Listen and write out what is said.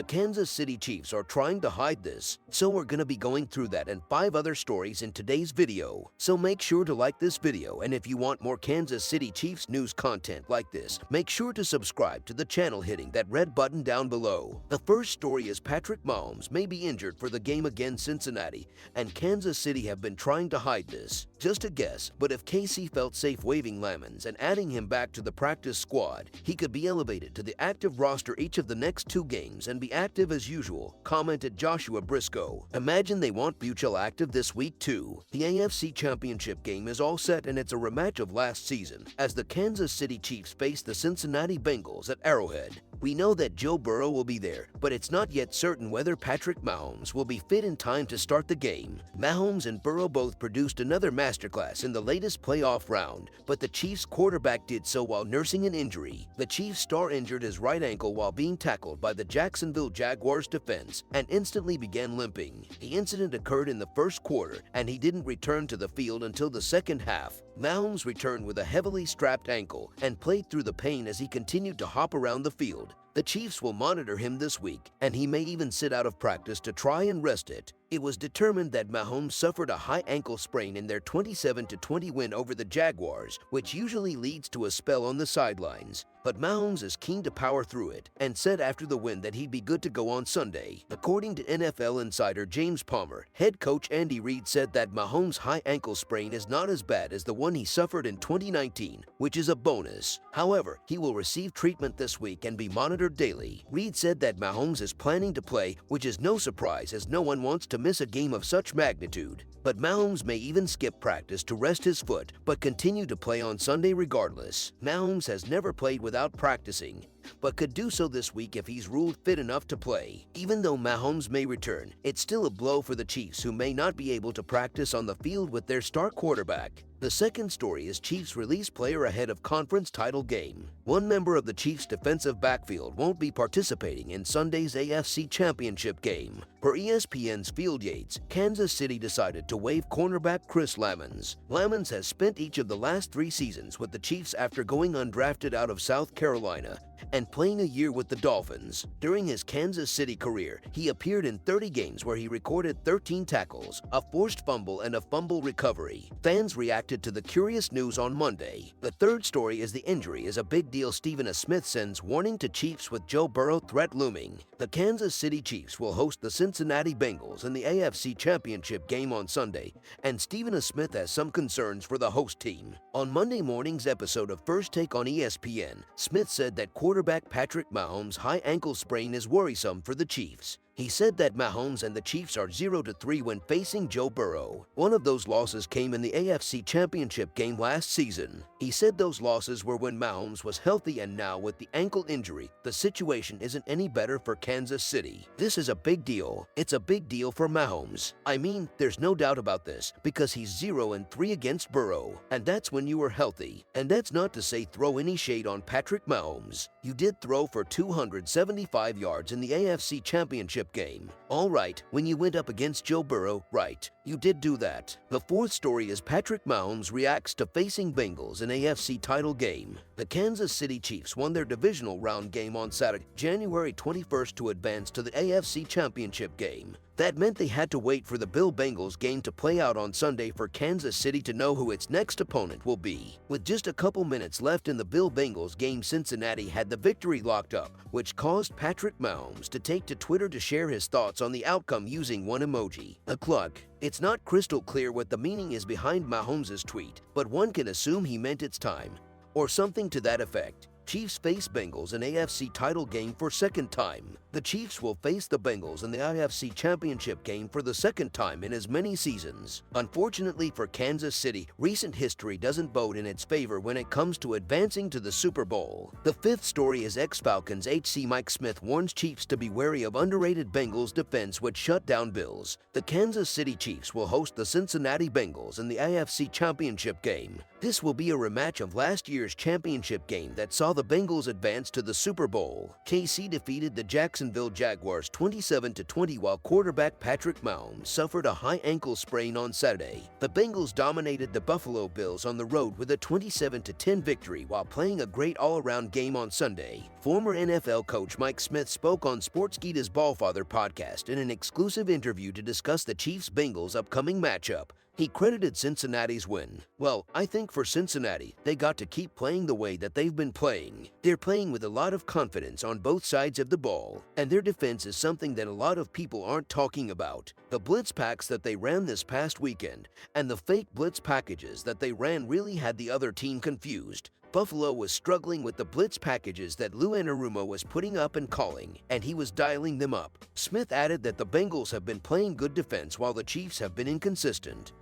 The Kansas City Chiefs are trying to hide this, so we're gonna be going through that and 5 other stories in today's video. So make sure to like this video, and if you want more Kansas City Chiefs news content like this, make sure to subscribe to the channel hitting that red button down below. The first story is Patrick Mahomes may be injured for the game against Cincinnati, and Kansas City have been trying to hide this. Just a guess, but if KC felt safe waiving Lamons and adding him back to the practice squad, he could be elevated to the active roster each of the next 2 games and be active as usual, commented Joshua Briscoe. Imagine they want Buechel active this week too. The AFC Championship game is all set, and it's a rematch of last season as the Kansas City Chiefs face the Cincinnati Bengals at Arrowhead. We know that Joe Burrow will be there, but it's not yet certain whether Patrick Mahomes will be fit in time to start the game. Mahomes and Burrow both produced another masterclass in the latest playoff round, but the Chiefs quarterback did so while nursing an injury. The Chiefs star injured his right ankle while being tackled by the Jacksonville Jaguars defense and instantly began limping. The incident occurred in the first quarter, and he didn't return to the field until the second half. Mahomes returned with a heavily strapped ankle and played through the pain as he continued to hop around the field. The Chiefs will monitor him this week, and he may even sit out of practice to try and rest it. It was determined that Mahomes suffered a high ankle sprain in their 27-20 win over the Jaguars, which usually leads to a spell on the sidelines. But Mahomes is keen to power through it and said after the win that he'd be good to go on Sunday. According to NFL insider James Palmer, head coach Andy Reid said that Mahomes' high ankle sprain is not as bad as the one he suffered in 2019, which is a bonus. However, he will receive treatment this week and be monitored daily. Reid said that Mahomes is planning to play, which is no surprise as no one wants to miss a game of such magnitude. But Mahomes may even skip practice to rest his foot, but continue to play on Sunday regardless. Mahomes has never played without practicing, but could do so this week if he's ruled fit enough to play. Even though Mahomes may return, it's still a blow for the Chiefs, who may not be able to practice on the field with their star quarterback. The second story is Chiefs release player ahead of conference title game. One member of the Chiefs' defensive backfield won't be participating in Sunday's AFC Championship game. Per ESPN's Field Yates, Kansas City decided to waive cornerback Chris Lamons. Lamons has spent each of the last 3 seasons with the Chiefs after going undrafted out of South Carolina and playing a year with the Dolphins. During his Kansas City career, he appeared in 30 games where he recorded 13 tackles, a forced fumble, and a fumble recovery. Fans reacted to the curious news on Monday. The third story is the injury is a big deal. Stephen A. Smith sends warning to Chiefs with Joe Burrow threat looming. The Kansas City Chiefs will host the Cincinnati Bengals in the AFC Championship game on Sunday, and Stephen A. Smith has some concerns for the host team. On Monday morning's episode of First Take on ESPN, Smith said that quarterback Patrick Mahomes' high ankle sprain is worrisome for the Chiefs. He said that Mahomes and the Chiefs are 0-3 when facing Joe Burrow. One of those losses came in the AFC Championship game last season. He said those losses were when Mahomes was healthy, and now with the ankle injury, the situation isn't any better for Kansas City. This is a big deal. It's a big deal for Mahomes. I mean, there's no doubt about this, because he's 0-3 against Burrow, and that's when you were healthy. And that's not to say throw any shade on Patrick Mahomes. You did throw for 275 yards in the AFC Championship game. All right, when you went up against Joe Burrow, right, you did do that. The fourth story is Patrick Mahomes reacts to facing Bengals in AFC title game. The Kansas City Chiefs won their divisional round game on Saturday, January 21st, to advance to the AFC Championship game. That meant they had to wait for the Bill-Bengals game to play out on Sunday for Kansas City to know who its next opponent will be. With just a couple minutes left in the Bill-Bengals game, Cincinnati had the victory locked up, which caused Patrick Mahomes to take to Twitter to share his thoughts on the outcome using one emoji, a cluck. It's not crystal clear what the meaning is behind Mahomes' tweet, but one can assume he meant it's time, or something to that effect. Chiefs face Bengals in AFC title game for second time. The Chiefs will face the Bengals in the AFC Championship game for the second time in as many seasons. Unfortunately for Kansas City, recent history doesn't bode in its favor when it comes to advancing to the Super Bowl. The fifth story is ex-Falcons HC Mike Smith warns Chiefs to be wary of underrated Bengals defense which shut down Bills. The Kansas City Chiefs will host the Cincinnati Bengals in the AFC Championship game. This will be a rematch of last year's championship game that saw the Bengals advance to the Super Bowl. KC defeated the Jacksonville Jacksonville Jaguars 27-20 while quarterback Patrick Mahomes suffered a high ankle sprain on Saturday. The Bengals dominated the Buffalo Bills on the road with a 27-10 victory while playing a great all-around game on Sunday. Former NFL coach Mike Smith spoke on Sportskeeda's Ballfather podcast in an exclusive interview to discuss the Chiefs-Bengals upcoming matchup. He credited Cincinnati's win. "Well, I think for Cincinnati, they got to keep playing the way that they've been playing. They're playing with a lot of confidence on both sides of the ball, and their defense is something that a lot of people aren't talking about. The blitz packs that they ran this past weekend and the fake blitz packages that they ran really had the other team confused. Buffalo was struggling with the blitz packages that Lou Anarumo was putting up and calling, and he was dialing them up." Smith added that the Bengals have been playing good defense while the Chiefs have been inconsistent.